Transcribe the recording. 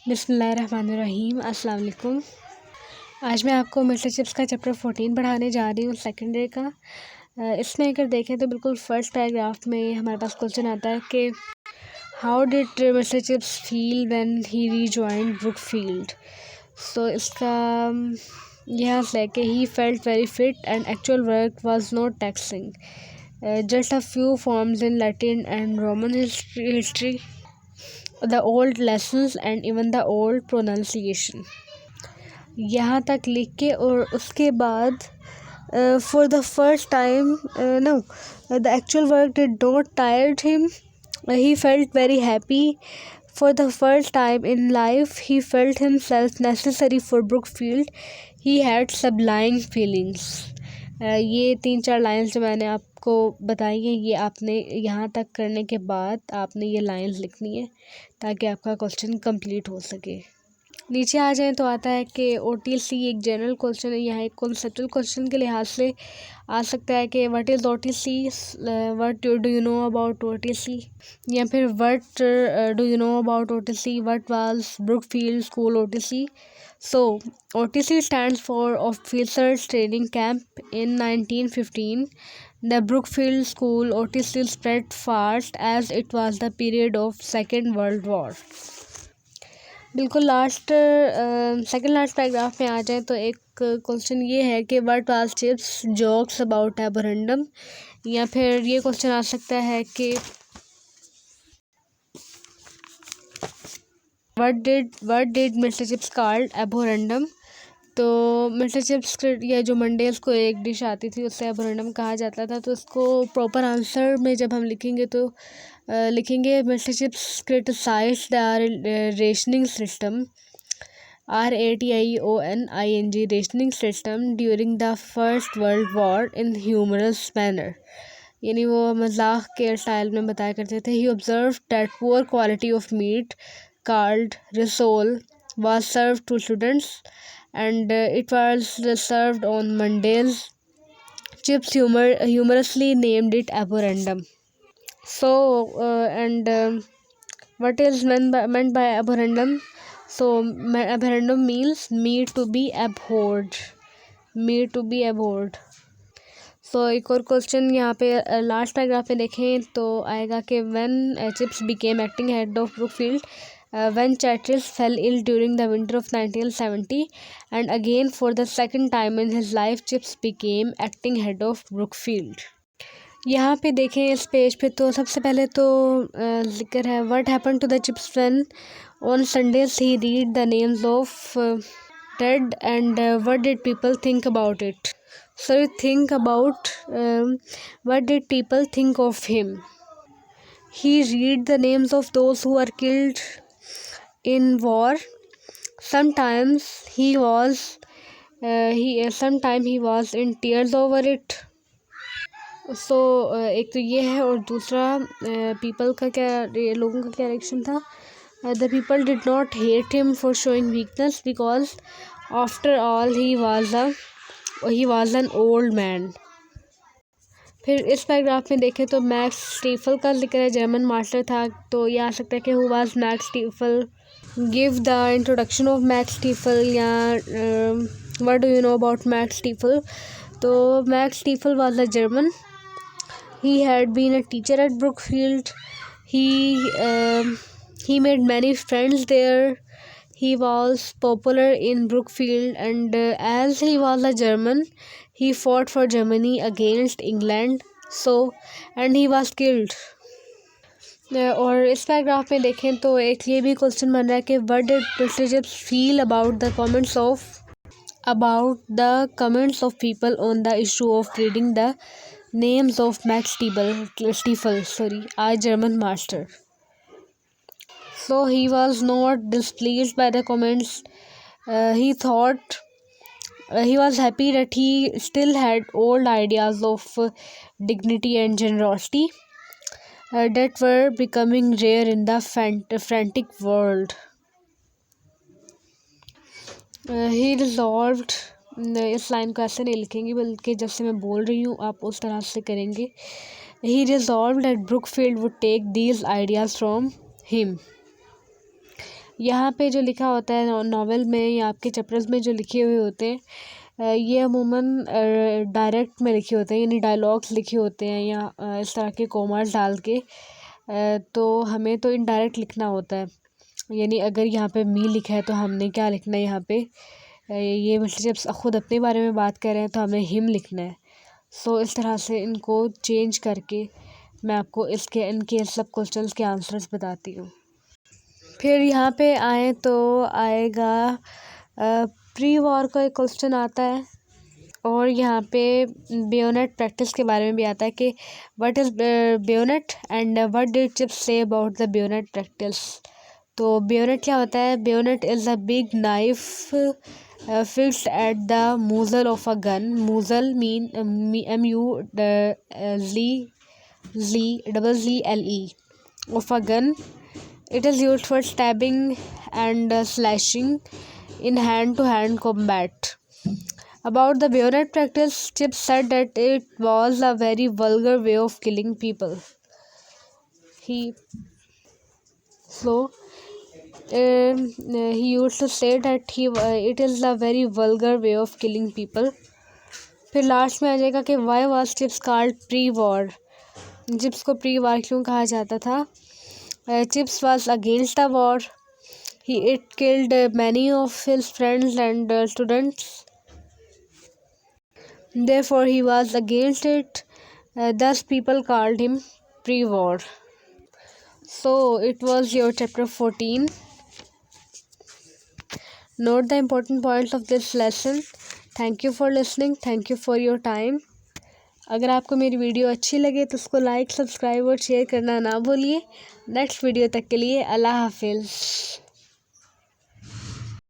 बिस्मिल्लाहिर्रहमानिर्रहीम। अस्सलाम वालेकुम। आज मैं आपको मिस्टर चिप्स का चैप्टर 14 पढ़ाने जा रही हूँ, सेकेंड डे का। इसमें अगर देखें तो बिल्कुल फर्स्ट पैराग्राफ में हमारे पास क्वेश्चन आता है कि how did mister Chips feel when he rejoined Brookfield. So इसका यहाँ से कि he felt very fit and actual work was not taxing, just a few forms in Latin and Roman history, the old lessons and even the old pronunciation। यहाँ तक लिख के और उसके बाद for the first time no the actual work did not tired him, he felt very happy for the first time in life, he felt himself necessary for Brookfield, he had sublime feelings। ये 3-4 lines जो मैंने आपको बताई हैं, ये आपने यहाँ तक करने के बाद आपने ये लाइन्स लिखनी है ताकि आपका क्वेश्चन कंप्लीट हो सके। नीचे आ जाएं तो आता है कि OTC एक जनरल क्वेश्चन है, यहाँ एक कॉन्सेप्चुअल क्वेश्चन के लिहाज से आ सकता है कि what is OTC, what do you know about OTC, या फिर what do you know about OTC, what was Brookfield school OTC। So, OTC stands for Officers Training Camp in 1915. The Brookfield School OTC spread fast as it was the period of Second World War। बिल्कुल last second last paragraph में आ जाए तो एक question ये है कि what was Chips jokes about abhorrendum, या फिर ये क्वेश्चन आ सकता है कि what did mister Chips called abhorrendum. तो मिस्टर चिप्स या जो मंडेज को एक डिश आती थी उससे एबोरेंडम कहा जाता था। तो इसको प्रॉपर आंसर में जब हम लिखेंगे तो लिखेंगे mister Chips criticised the rationing system, RATIONING rationing system during the first world war in humorous manner, यानी वो मजाक के स्टाइल में बताया करते थे। He observe that poor quality of meat called risole was served to students and it was served on Mondays. Chips humorously named it aborandum. So what is meant by aborandum? So aborandum means meat to be abhorred, meat to be abhorred। सो एक और question यहाँ पे last paragraph में देखें तो आएगा कि when chips became acting head of Brookfield, when Chatris fell ill during the winter of 1970 and again for the second time in his life Chips became acting head of Brookfield। यहाँ पे देखें इस page पे तो सबसे पहले तो जिक्र है what happened to the Chips when on Sundays he read the names of dead and what did people think about it। So you think about what did people think of him। He read the names of those who were killed in war। Sometimes he was in tears over it। So एक तो ये है, और दूसरा people का क्या, लोगों का क्या रिएक्शन था। The people did not hate him for showing weakness because after all he was an old man। फिर इस पैराग्राफ में देखें तो मैक्स स्टीफल का जिक्र है, जर्मन मास्टर था। तो ये आ सकता है कि who was Max Staefel, give the introduction of Max Staefel, या what do you know about Max Staefel. तो Max Staefel was a German, he had been a teacher at Brookfield, he made many friends there, he was popular in Brookfield and as he was a German he fought for Germany against England, so and he was killed। और इस paragraph में देखें तो एक ये भी question बन रहा है कि what did mister Chips feel about the comments of people on the issue of reading the names of Max Staefel a German master. So he was not displeased by the comments, he thought he was happy that he still had old ideas of dignity and generosity that were becoming rare in the frantic world। He resolved, इस line को ऐसे नहीं लिखेंगे बल्कि जैसे मैं बोल रही हूँ आप उस तरह से करेंगे। He resolved that Brookfield would take these ideas from him यहाँ पे जो लिखा होता है नावल में या आपके चैप्टर्स में जो लिखे हुए होते हैं ये अमूमन डायरेक्ट में लिखे होते हैं, यानी डायलॉग्स लिखे होते हैं या इस तरह के कोमास डाल के। तो हमें तो इनडायरेक्ट लिखना होता है, यानी अगर यहाँ पे मी लिखा है तो हमने क्या लिखना है यहाँ पे, ये मतलब जब ख़ुद अपने बारे में बात कर रहे हैं तो हमें हिम लिखना है। सो इस तरह से इनको चेंज करके मैं आपको इनके सब क्वेश्चंस के आंसर्स बताती हूँ। फिर यहाँ पे आए तो आएगा प्री वॉर का एक क्वेश्चन आता है, और यहाँ पे बेयोनेट प्रैक्टिस के बारे में भी आता है कि what is bayonet and what did Chips say about the bayonet practice. तो बेयोनेट क्या होता है? Bayonet is a big knife fixed at the muzzle of a gun. Muzzle mean MUZZLE of a gun. It is used for stabbing and slashing in hand-to-hand combat. About the bayonet practice, Chips said that it was a very vulgar way of killing people. He used to say that it is a very vulgar way of killing people. फिर last में आ जाएगा कि why was Chips called pre-war? Chips को pre वार क्यों कहा जाता था? Chips was against the war. It killed many of his friends and students. Therefore, he was against it. Thus, people called him pre-war. So, it was your chapter 14. Note the important points of this lesson. Thank you for listening. Thank you for your time. अगर आपको मेरी video अच्छी लगे तो उसको like, subscribe और share करना ना भूलिए। नेक्स्ट वीडियो तक के लिए अल्लाह हाफिज़।